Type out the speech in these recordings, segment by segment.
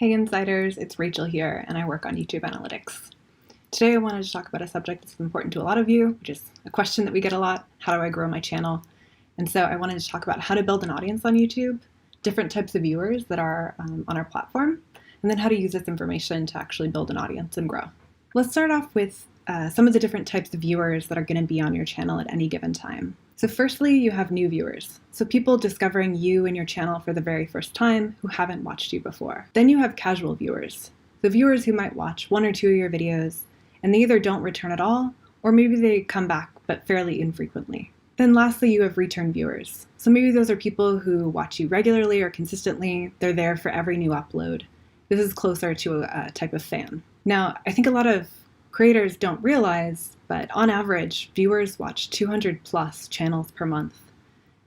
Hey Insiders, it's Rachel here, and I work on YouTube Analytics. Today I wanted to talk about a subject that's important to a lot of you, which is a question that we get a lot: how do I grow my channel? And so I wanted to talk about how to build an audience on YouTube, different types of viewers that are on our platform, and then how to use this information to actually build an audience and grow. Let's start off with some of the different types of viewers that are going to be on your channel at any given time. So firstly, you have new viewers. So people discovering you and your channel for the very first time who haven't watched you before. Then you have casual viewers. So viewers who might watch one or two of your videos and they either don't return at all, or maybe they come back but fairly infrequently. Then lastly, you have return viewers. So maybe those are people who watch you regularly or consistently. They're there for every new upload. This is closer to a type of fan. Now, I think a lot of creators don't realize, but on average, viewers watch 200 plus channels per month,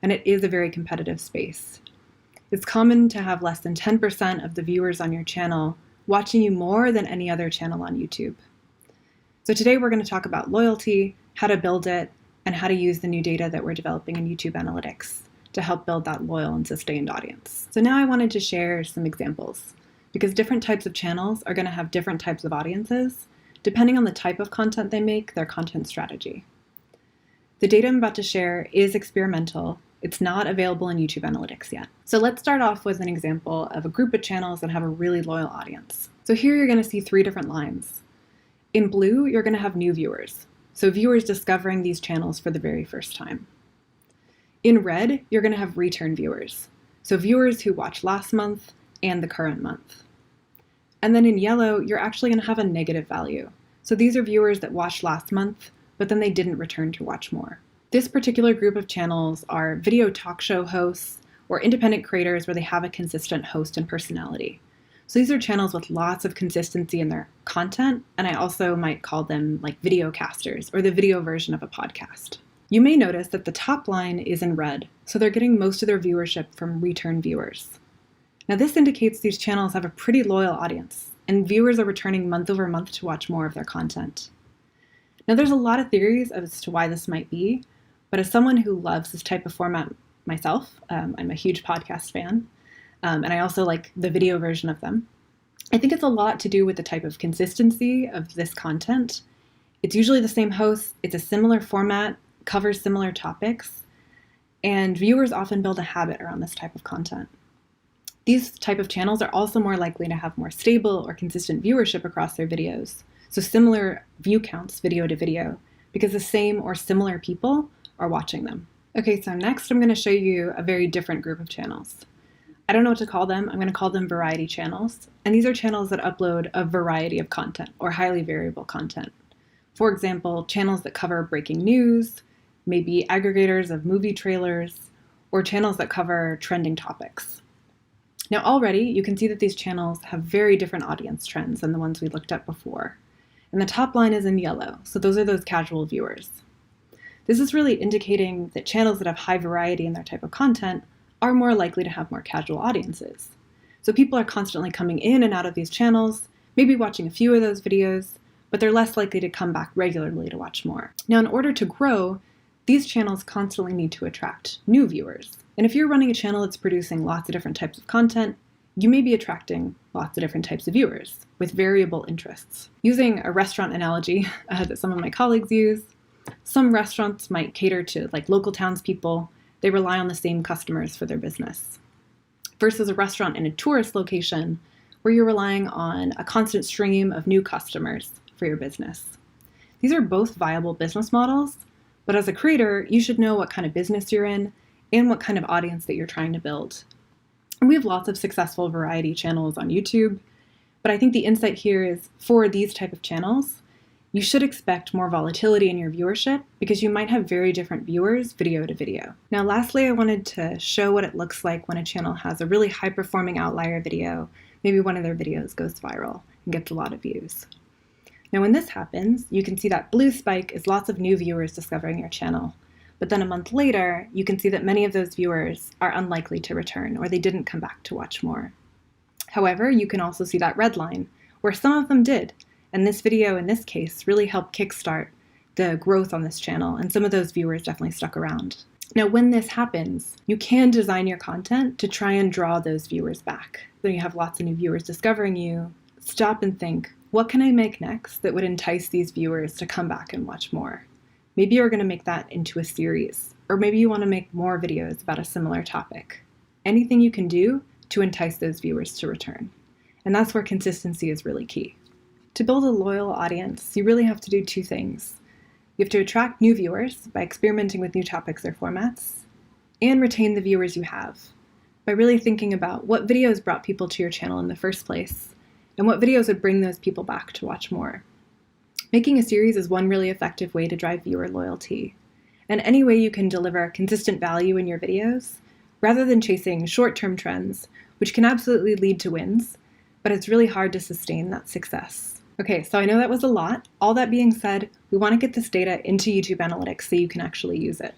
and it is a very competitive space. It's common to have less than 10% of the viewers on your channel watching you more than any other channel on YouTube. So today we're going to talk about loyalty, how to build it, and how to use the new data that we're developing in YouTube Analytics to help build that loyal and sustained audience. So now I wanted to share some examples, because different types of channels are going to have different types of audiences, depending on the type of content they make, their content strategy. The data I'm about to share is experimental. It's not available in YouTube Analytics yet. So let's start off with an example of a group of channels that have a really loyal audience. So here you're going to see three different lines. In blue, you're going to have new viewers. So viewers discovering these channels for the very first time. In red, you're going to have return viewers. So viewers who watched last month and the current month. And then in yellow, you're actually going to have a negative value. So these are viewers that watched last month, but then they didn't return to watch more. This particular group of channels are video talk show hosts or independent creators where they have a consistent host and personality. So these are channels with lots of consistency in their content, and I also might call them like video casters or the video version of a podcast. You may notice that the top line is in red, so they're getting most of their viewership from return viewers. Now this indicates these channels have a pretty loyal audience, and viewers are returning month over month to watch more of their content. Now there's a lot of theories as to why this might be, but as someone who loves this type of format myself, I'm a huge podcast fan, and I also like the video version of them. I think it's a lot to do with the type of consistency of this content. It's usually the same host, it's a similar format, covers similar topics, and viewers often build a habit around this type of content. These type of channels are also more likely to have more stable or consistent viewership across their videos, so similar view counts video to video, because the same or similar people are watching them. Okay, so next I'm going to show you a very different group of channels. I don't know what to call them. I'm going to call them variety channels, and these are channels that upload a variety of content or highly variable content. For example, channels that cover breaking news, maybe aggregators of movie trailers, or channels that cover trending topics. Now already you can see that these channels have very different audience trends than the ones we looked at before. And the top line is in yellow, so those are those casual viewers. This is really indicating that channels that have high variety in their type of content are more likely to have more casual audiences. So people are constantly coming in and out of these channels, maybe watching a few of those videos, but they're less likely to come back regularly to watch more. Now in order to grow, these channels constantly need to attract new viewers. And if you're running a channel that's producing lots of different types of content, you may be attracting lots of different types of viewers with variable interests. Using a restaurant analogy that some of my colleagues use, some restaurants might cater to like local townspeople. They rely on the same customers for their business. Versus a restaurant in a tourist location where you're relying on a constant stream of new customers for your business. These are both viable business models, but as a creator, you should know what kind of business you're in and what kind of audience that you're trying to build. And we have lots of successful variety channels on YouTube, but I think the insight here is for these type of channels, you should expect more volatility in your viewership because you might have very different viewers video to video. Now lastly, I wanted to show what it looks like when a channel has a really high performing outlier video. Maybe one of their videos goes viral and gets a lot of views. Now when this happens, you can see that blue spike is lots of new viewers discovering your channel. But then a month later, you can see that many of those viewers are unlikely to return or they didn't come back to watch more. However, you can also see that red line where some of them did. And this video in this case really helped kickstart the growth on this channel, and some of those viewers definitely stuck around. Now, when this happens, you can design your content to try and draw those viewers back. When you have lots of new viewers discovering you, stop and think, what can I make next that would entice these viewers to come back and watch more? Maybe you're going to make that into a series, or maybe you want to make more videos about a similar topic. Anything you can do to entice those viewers to return. And that's where consistency is really key. To build a loyal audience, you really have to do two things. You have to attract new viewers by experimenting with new topics or formats, and retain the viewers you have by really thinking about what videos brought people to your channel in the first place, and what videos would bring those people back to watch more. Making a series is one really effective way to drive viewer loyalty, and any way you can deliver consistent value in your videos, rather than chasing short-term trends, which can absolutely lead to wins, but it's really hard to sustain that success. Okay, so I know that was a lot. All that being said, we want to get this data into YouTube Analytics so you can actually use it.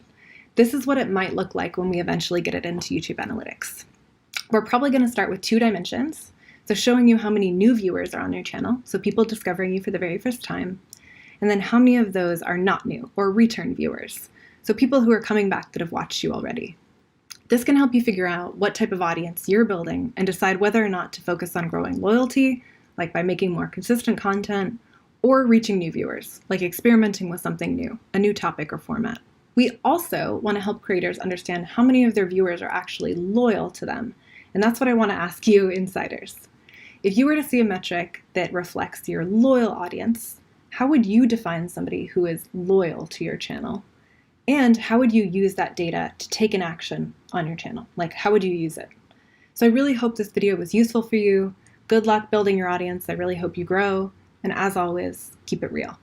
This is what it might look like when we eventually get it into YouTube Analytics. We're probably going to start with 2 dimensions, so showing you how many new viewers are on your channel, so people discovering you for the very first time, and then how many of those are not new or return viewers, so people who are coming back that have watched you already. This can help you figure out what type of audience you're building and decide whether or not to focus on growing loyalty, like by making more consistent content, or reaching new viewers, like experimenting with something new, a new topic or format. We also want to help creators understand how many of their viewers are actually loyal to them, and that's what I want to ask you insiders. If you were to see a metric that reflects your loyal audience, how would you define somebody who is loyal to your channel? And how would you use that data to take an action on your channel? Like, how would you use it? So I really hope this video was useful for you. Good luck building your audience. I really hope you grow. And as always, keep it real.